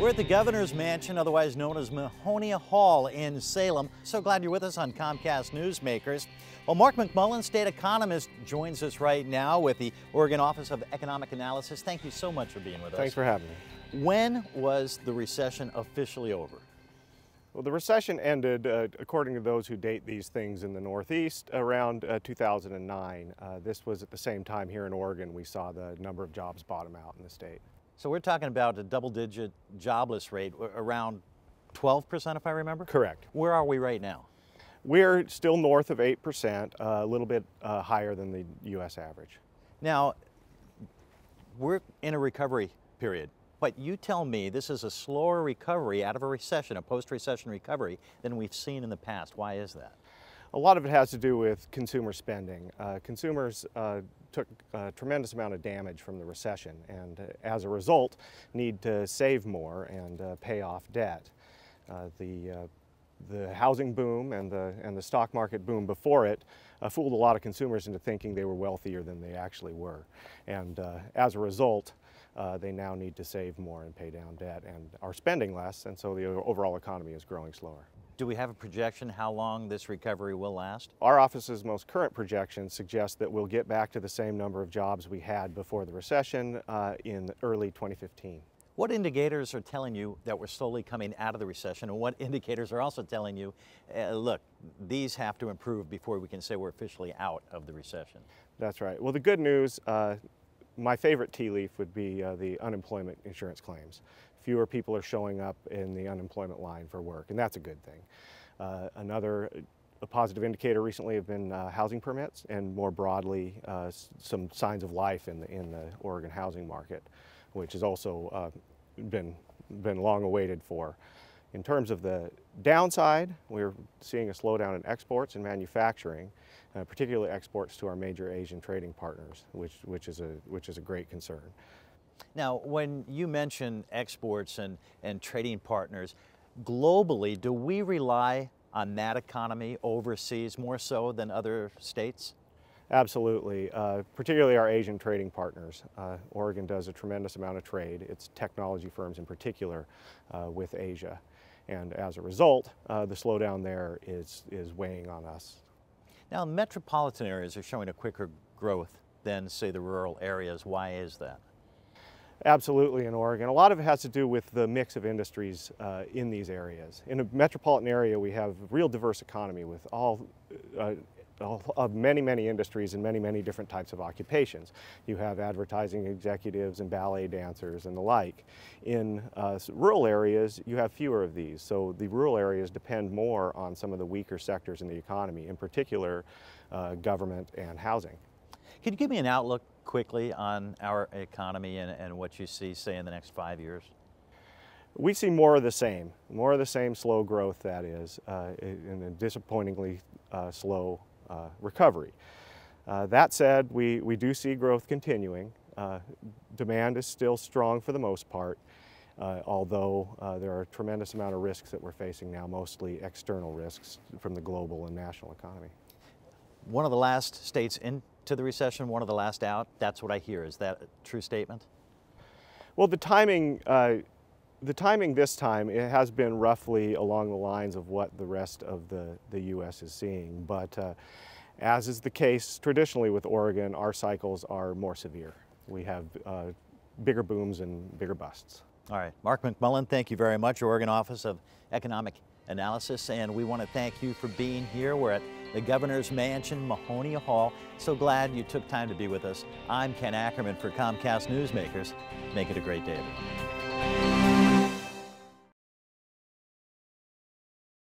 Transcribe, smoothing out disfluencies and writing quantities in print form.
We're at the Governor's Mansion, otherwise known as Mahonia Hall in Salem. So glad you're with us on Comcast Newsmakers. Well, Mark McMullen, state economist, joins us right now with the Oregon Office of Economic Analysis. Thank you so much for being with us. Thanks for having me. When was the recession officially over? Well, the recession ended, according to those who date these things in the Northeast, around 2009. This was at the same time here in Oregon we saw the number of jobs bottom out in the state. So we're talking about a double-digit jobless rate, around 12%, if I remember? Correct. Where are we right now? We're still north of 8%, a little bit higher than the U.S. average. Now, we're in a recovery period, but you tell me this is a slower recovery out of a recession, a post-recession recovery, than we've seen in the past. Why is that? A lot of it has to do with consumer spending. Consumers took a tremendous amount of damage from the recession and as a result need to save more and pay off debt. The housing boom and the stock market boom before it fooled a lot of consumers into thinking they were wealthier than they actually were. And as a result, they now need to save more and pay down debt and are spending less, and so the overall economy is growing slower. Do we have a projection how long this recovery will last? Our office's most current projections suggest that we'll get back to the same number of jobs we had before the recession in early 2015. What indicators are telling you that we're slowly coming out of the recession, and what indicators are also telling you, look, these have to improve before we can say we're officially out of the recession? That's right. Well, the good news, my favorite tea leaf would be the unemployment insurance claims. Fewer people are showing up in the unemployment line for work, and that's a good thing. Another positive indicator recently have been housing permits, and more broadly some signs of life in the Oregon housing market, which has also been long awaited for. In terms of the downside, we're seeing a slowdown in exports and manufacturing, particularly exports to our major Asian trading partners, which is a great concern. Now, when you mention exports and trading partners, globally, do we rely on that economy overseas more so than other states? Absolutely, particularly our Asian trading partners. Oregon does a tremendous amount of trade, its technology firms in particular, with Asia. And as a result, the slowdown there is weighing on us. Now, metropolitan areas are showing a quicker growth than, say, the rural areas. Why is that? Absolutely in Oregon. A lot of it has to do with the mix of industries in these areas. In a metropolitan area, we have a real diverse economy with all of many industries and many different types of occupations. You have advertising executives and ballet dancers and the like. In rural areas, you have fewer of these. So the rural areas depend more on some of the weaker sectors in the economy, in particular government and housing. Can you give me an outlook quickly on our economy and what you see, say, in the next 5 years? We see more of the same slow growth, that is, and a disappointingly slow recovery. That said, we do see growth continuing. Demand is still strong for the most part, although there are a tremendous amount of risks that we're facing now, mostly external risks from the global and national economy. One of the last states into the recession, one of the last out, that's what I hear. Is that a true statement? Well, the timing this time, it has been roughly along the lines of what the rest of the U.S. is seeing, but as is the case traditionally with Oregon, our cycles are more severe. We have bigger booms and bigger busts. All right, Mark McMullen, thank you very much, Oregon Office of Economic Analysis, and we want to thank you for being here. We're at the Governor's Mansion, Mahonia Hall. So glad you took time to be with us. I'm Ken Ackerman for Comcast Newsmakers. Make it a great day, everyone.